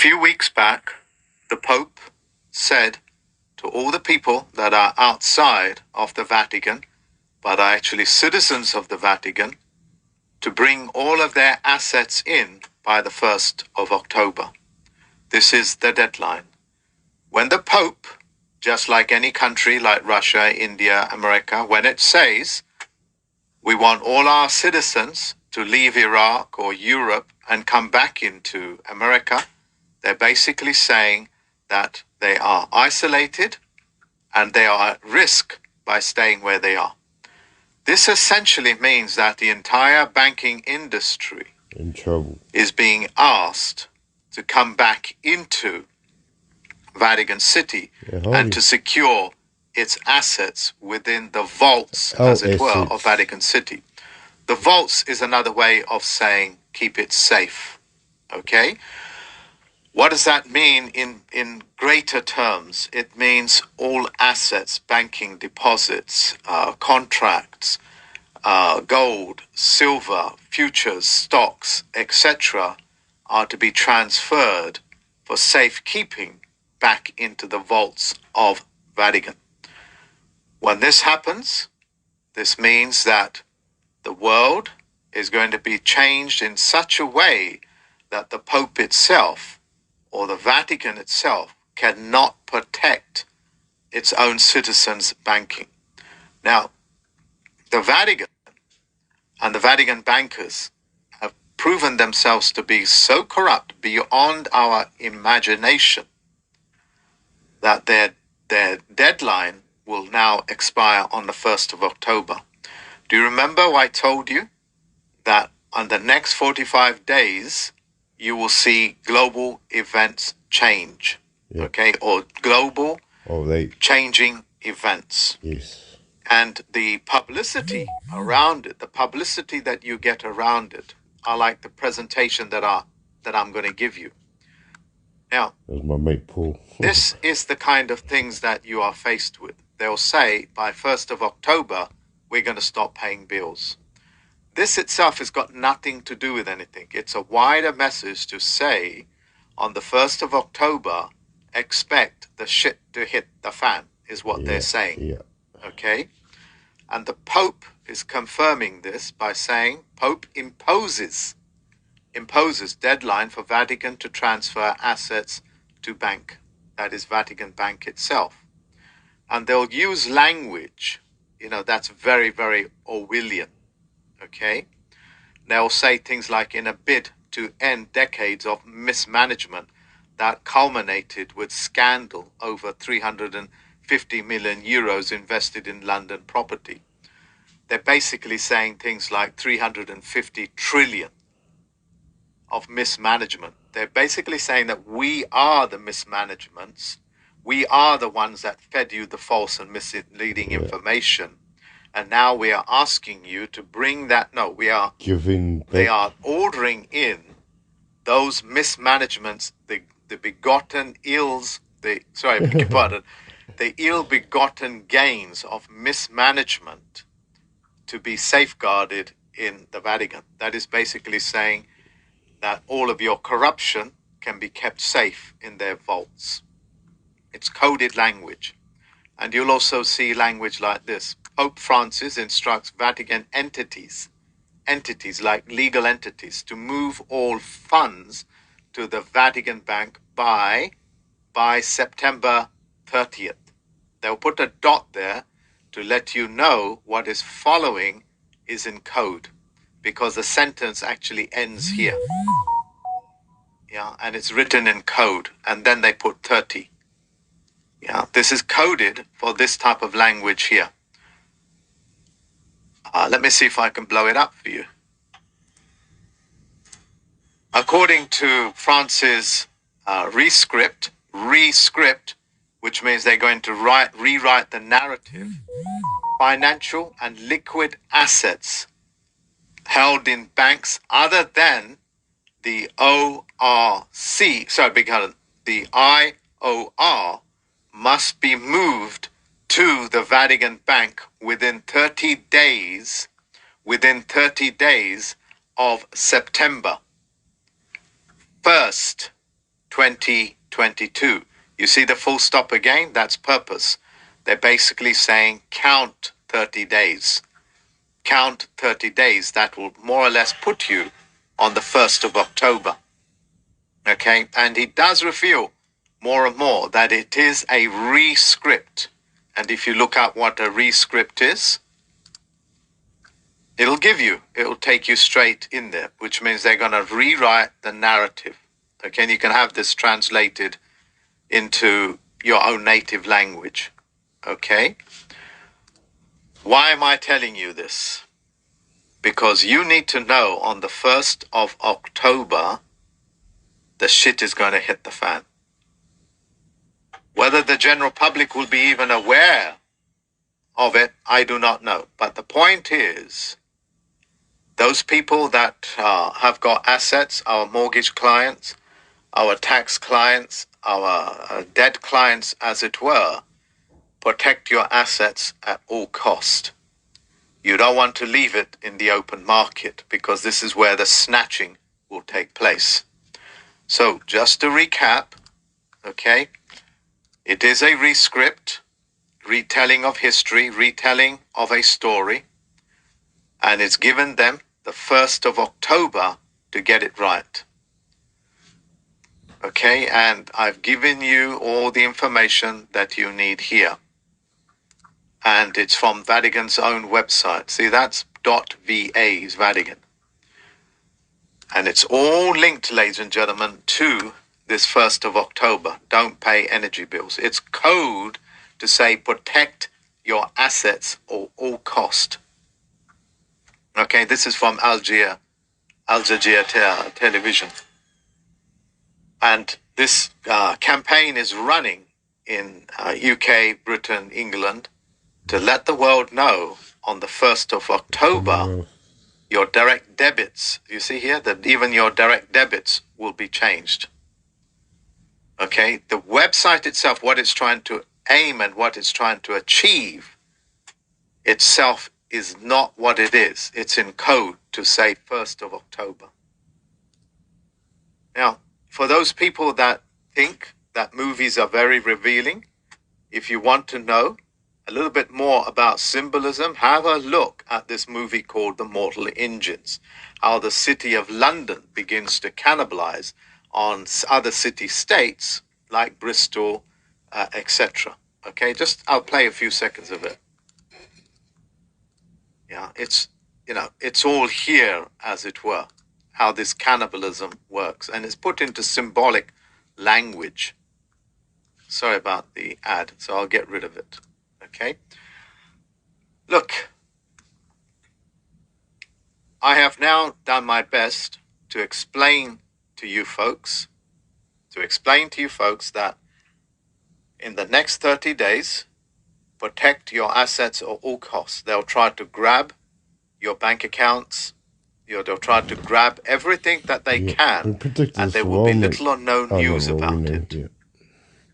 few weeks back, the Pope said to all the people that are outside of the Vatican, but are actually citizens of the Vatican, to bring all of their assets in by the 1st of October. This is the deadline. When the Pope, just like any country like Russia, India, America, when it says we want all our citizens to leave Iraq or Europe and come back into America, they're basically saying that they are isolated and they are at risk by staying where they are. This essentially means that the entire banking industry in trouble is being asked to come back into Vatican City and to secure its assets within the vaults, as it were, of Vatican City. The vaults is another way of saying keep it safe. Okay? What does that mean in greater terms? It means all assets, banking deposits, contracts, gold, silver, futures, stocks, etc. are to be transferred for safekeeping back into the vaults of Vatican. When this happens, this means that the world is going to be changed in such a way that the Pope itself or the Vatican itself cannot protect its own citizens' banking. Now, the Vatican and the Vatican bankers have proven themselves to be so corrupt beyond our imagination that their deadline will now expire on the 1st of October. Do you remember I told you that on the next 45 days, you will see global events change, okay, or global changing events. Yes. And the publicity around it, the publicity that you get around it, are like the presentation that I'm going to give you. Now, that was my mate Paul. This is the kind of things that you are faced with. They'll say by 1st of October, we're going to stop paying bills. This itself has got nothing to do with anything. It's a wider message to say on the 1st of October, expect the shit to hit the fan, is what they're saying. Yeah. Okay? And the Pope is confirming this by saying Pope imposes deadline for Vatican to transfer assets to bank. That is Vatican Bank itself. And they'll use language, that's very, very Orwellian. Okay? They'll say things like in a bid to end decades of mismanagement that culminated with scandal over 350 million euros invested in London property. They're basically saying things like 350 trillion of mismanagement. They're basically saying that we are the mismanagements. We are the ones that fed you the false and misleading information. And now we are asking you to bring that. No, we are giving. They are ordering in those mismanagements, the begotten ills. The ill-begotten gains of mismanagement to be safeguarded in the Vatican. That is basically saying that all of your corruption can be kept safe in their vaults. It's coded language. And you'll also see language like this. Pope Francis instructs Vatican entities like legal entities, to move all funds to the Vatican Bank by September 30th. They'll put a dot there to let you know what is following is in code, because the sentence actually ends here. Yeah, and it's written in code, and then they put 30. Yeah, this is coded for this type of language here. Let me see if I can blow it up for you. According to Francis' rescript, which means they're going to rewrite the narrative, financial and liquid assets held in banks other than the the IOR must be moved to the Vatican Bank within 30 days of September 1st, 2022. You see the full stop again? That's purpose. They're basically saying count 30 days. Count 30 days. That will more or less put you on the 1st of October. Okay? And he does reveal more and more that it is a rescript. And if you look up what a rescript is, it'll take you straight in there, which means they're going to rewrite the narrative. Okay? And you can have this translated into your own native language. Okay? Why am I telling you this? Because you need to know on the 1st of October, the shit is going to hit the fan. Whether the general public will be even aware of it, I do not know. But the point is, those people that have got assets, our mortgage clients, our tax clients, our debt clients, as it were, protect your assets at all cost. You don't want to leave it in the open market because this is where the snatching will take place. So just to recap, okay, it is a rescript, retelling of history, retelling of a story, and it's given them the 1st of October to get it right. Okay, and I've given you all the information that you need here. And it's from Vatican's own website. See, that's .va is Vatican. And it's all linked, ladies and gentlemen, to this 1st of October. Don't pay energy bills. It's code to say protect your assets at all cost. Okay, this is from Al Jazeera television. And this campaign is running in UK, Britain, England, to let the world know on the 1st of October, your direct debits, you see here, that even your direct debits will be changed. Okay, the website itself, what it's trying to aim and what it's trying to achieve itself is not what it is. It's in code to say 1st of October. Now, for those people that think that movies are very revealing, if you want to know a little bit more about symbolism, have a look at this movie called The Mortal Engines, how the city of London begins to cannibalize on other city-states like Bristol, etc. Okay, I'll play a few seconds of it. Yeah, it's all here, as it were, how this cannibalism works, and it's put into symbolic language. Sorry about the ad, so I'll get rid of it. Okay. Look, I have now done my best to explain to you folks that in the next 30 days, protect your assets at all costs. They'll try to grab your bank accounts. They'll try to grab everything that they can, and there will be little or no news about it.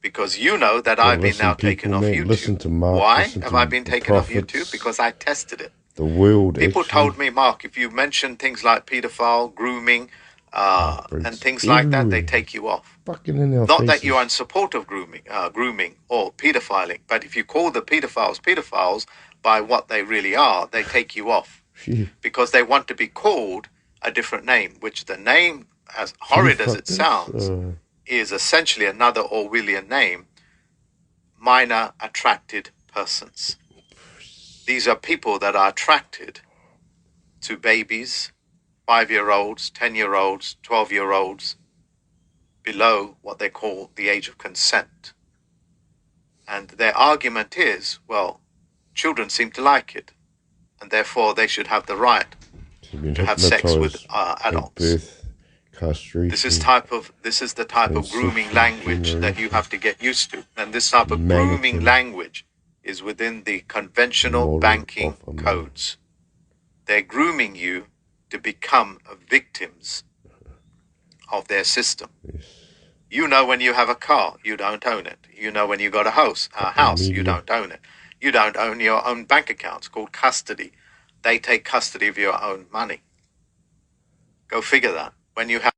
Because you know that I've been now taken off YouTube. Why have I been taken off YouTube? Because I tested it. The world. People told me, Mark, if you mention things like paedophile, grooming, and things like that, they take you off. Not that you are in support of grooming or pedophiling, but if you call the pedophiles by what they really are, they take you off. Because they want to be called a different name, which the name, as horrid as it sounds, is essentially another Orwellian name, minor attracted persons. These are people that are attracted to babies, 5-year-olds, 10-year-olds, 12-year-olds, below what they call the age of consent. And their argument is, well, children seem to like it, and therefore they should have the right to have sex with adults. This is the type of grooming language that you have to get used to. And this type of grooming language is within the conventional banking codes. They're grooming you to become victims of their system. You know when you have a car, you don't own it. You know when you got a house, you don't own it. You don't own your own bank accounts, called custody. They take custody of your own money. Go figure that. When you have